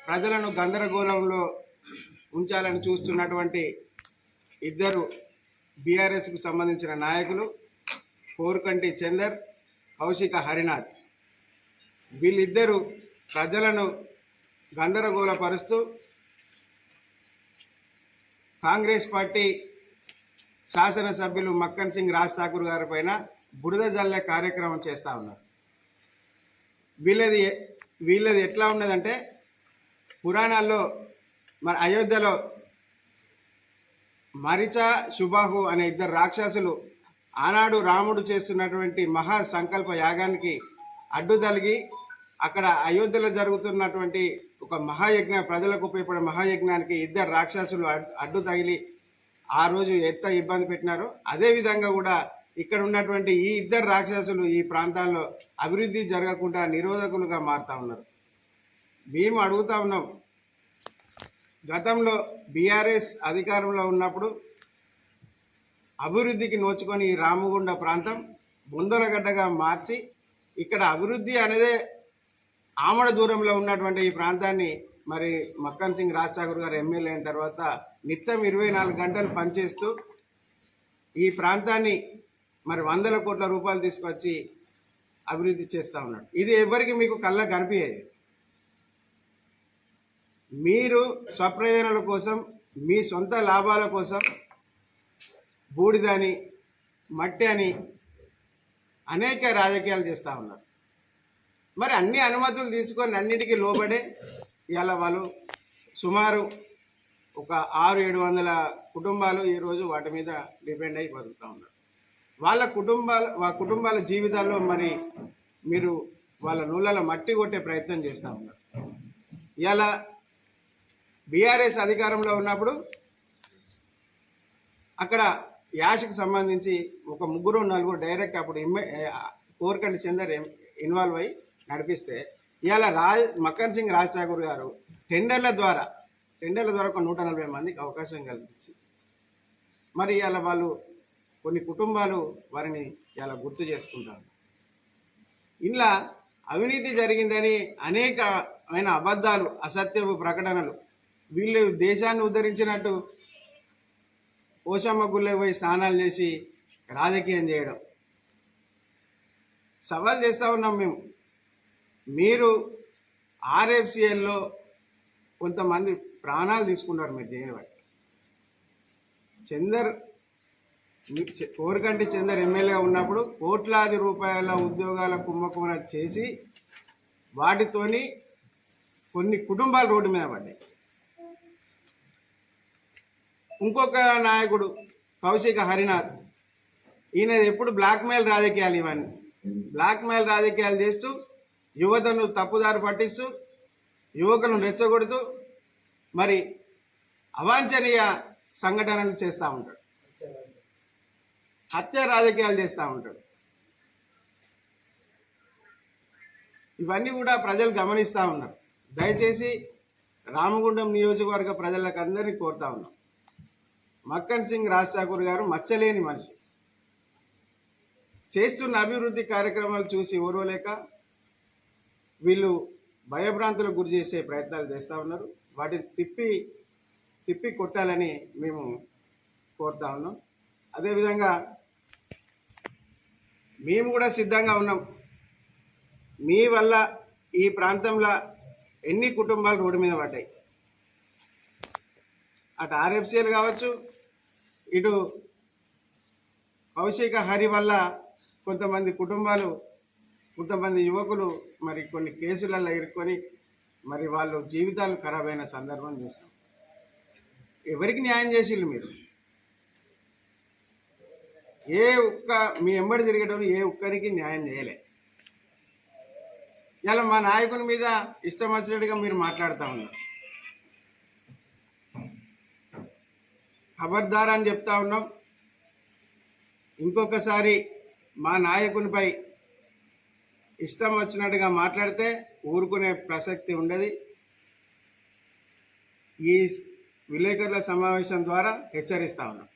ప్రజలను గందరగోళంలో ఉంచాలని చూస్తున్నటువంటి ఇద్దరు బీఆర్ఎస్కు సంబంధించిన నాయకులు కోరుకంటి చందర్, కౌశిక హరినాథ్. వీళ్ళిద్దరూ ప్రజలను గందరగోళపరుస్తూ కాంగ్రెస్ పార్టీ శాసనసభ్యులు మక్కన్ సింగ్ రాజ్ ఠాకూర్ గారి పైన బురద జల్లే కార్యక్రమం చేస్తూ ఉన్నారు. వీళ్ళది ఎట్లా ఉన్నదంటే, పురాణాల్లో మన అయోధ్యలో మరిచ, శుబాహు అనే ఇద్దరు రాక్షసులు ఆనాడు రాముడు చేస్తున్నటువంటి మహా సంకల్ప యాగానికి అడ్డు తగిలి అక్కడ అయోధ్యలో జరుగుతున్నటువంటి ఒక మహాయజ్ఞ, ప్రజలకు ఉపయోగపడే మహాయజ్ఞానికి ఇద్దరు రాక్షసులు అడ్డు తగిలి ఆ రోజు ఎంత ఇబ్బంది పెట్టినారో, అదేవిధంగా కూడా ఇక్కడ ఉన్నటువంటి ఈ ఇద్దరు రాక్షసులు ఈ ప్రాంతాల్లో అభివృద్ధి జరగకుండా నిరోధకులుగా మారుతూ ఉన్నారు. మేము అడుగుతా ఉన్నాం, గతంలో బీఆర్ఎస్ అధికారంలో ఉన్నప్పుడు అభివృద్ధికి నోచుకొని ఈ రామగుండ ప్రాంతం బొందలగడ్డగా మార్చి ఇక్కడ అభివృద్ధి అనేదే ఆమడ దూరంలో ఉన్నటువంటి ఈ ప్రాంతాన్ని మరి మక్కన్ సింగ్ రాజ్ ఠాకూర్ గారు ఎమ్మెల్యే అయిన తర్వాత నిత్యం 24 గంటలు పనిచేస్తూ ఈ ప్రాంతాన్ని మరి 100 కోట్ల రూపాయలు తీసుకొచ్చి అభివృద్ధి చేస్తూ ఉన్నాడు. ఇది ఎవరికి మీకు కళ్ళకు కనిపించేది. మీరు స్వప్రయోజనాల కోసం, మీ సొంత లాభాల కోసం బూడిదని, మట్టి అని అనేక రాజకీయాలు చేస్తూ ఉన్నారు. మరి అన్ని అనుమతులు తీసుకొని అన్నిటికీ లోబడే ఇవాళ వాళ్ళు సుమారు ఒక 600-700 కుటుంబాలు ఈరోజు వాటి మీద డిపెండ్ అయి బతుకుతూ ఉన్నారు. వాళ్ళ కుటుంబాల జీవితాల్లో మరి మీరు వాళ్ళ నూళ్ళలో మట్టి కొట్టే ప్రయత్నం చేస్తూ ఉన్నారు. ఇవాళ బీఆర్ఎస్ అధికారంలో ఉన్నప్పుడు అక్కడ యాష్కు సంబంధించి ఒక 3-4 డైరెక్ట్ అప్పుడు కోరుకంటి చందర్ ఇన్వాల్వ్ అయ్యి నడిపిస్తే, ఇవాళ మక్కన్ సింగ్ రాజ్ ఠాకూర్ గారు టెండర్ల ద్వారా ఒక 140 మందికి అవకాశం కల్పించి మరి ఇవాళ వాళ్ళు కొన్ని కుటుంబాలు వారిని ఇలా గుర్తు చేసుకుంటారు. ఇలా అవినీతి జరిగిందని అనేకమైన అబద్ధాలు, అసత్యపు ప్రకటనలు, వీళ్ళు దేశాన్ని ఉద్ధరించినట్టు పోషమ్మ గుళ్ళకి పోయి స్నానాలు చేసి రాజకీయం చేయడం. సవాల్ చేస్తూ ఉన్నాం మేము. మీరు ఆర్ఎఫ్సిఎల్లో కొంతమంది ప్రాణాలు తీసుకున్నారు మీరు దేని బట్టి. కోరుకంటి చందర్ ఎమ్మెల్యేగా ఉన్నప్పుడు కోట్లాది రూపాయల ఉద్యోగాల కుంభకోణం చేసి వాటితోని కొన్ని కుటుంబాలు రోడ్డు మీద పడ్డాయి. ఇంకొక నాయకుడు కౌశిక హరినాథ్, ఈయన ఎప్పుడు బ్లాక్మెయిల్ రాజకీయాలు, ఇవన్నీ బ్లాక్మెయిల్ రాజకీయాలు చేస్తూ యువతను తప్పుదారి పట్టిస్తూ యువకులను రెచ్చగొడుతూ మరి అవాంఛనీయ సంఘటనలు చేస్తూ ఉంటాడు, హత్య రాజకీయాలు చేస్తూ ఉంటాడు. ఇవన్నీ కూడా ప్రజలు గమనిస్తూ ఉన్నారు. దయచేసి రామగుండం నియోజకవర్గ ప్రజలకు అందరినీ కోరుతా ఉన్నాం, మక్కన్ సింగ్ రాజ్ ఠాకూర్ గారు మచ్చలేని మనిషి. చేస్తున్న అభివృద్ధి కార్యక్రమాలు చూసి ఓర్వలేక వీళ్ళు భయభ్రాంతులకు గురి చేసే ప్రయత్నాలు చేస్తూ ఉన్నారు. వాటిని తిప్పి కొట్టాలని మేము కోరుతా ఉన్నాం. అదేవిధంగా మేము కూడా సిద్ధంగా ఉన్నాం. మీ వల్ల ఈ ప్రాంతంలో ఎన్ని కుటుంబాలు రోడ్డు మీద పడ్డాయి, అటు ఆర్ఎఫ్సిఎల్ కావచ్చు, ఇటు కౌశిక హరి వల్ల కొంతమంది కుటుంబాలు, కొంతమంది యువకులు మరి కొన్ని కేసులలో ఇరుక్కొని మరి వాళ్ళు జీవితాలు ఖరాబ్ అయిన సందర్భం చూసాం. ఎవరికి న్యాయం చేసిళ్ళు మీరు? మీ ఎంబడి తిరిగేటప్పుడు ఏ ఒక్కరికి న్యాయం చేయలే. ఇలా మా నాయకుని మీద ఇష్టం వచ్చినట్టుగా మీరు మాట్లాడుతూ ఉన్నారు. ఖబర్దార్ అని చెప్తా ఉన్నాం. ఇంకొకసారి మా నాయకునిపై ఇష్టం వచ్చినట్టుగా మాట్లాడితే ఊరుకునే ప్రసక్తి ఉండదు. ఈ విలేకరుల సమావేశం ద్వారా హెచ్చరిస్తా ఉన్నాం.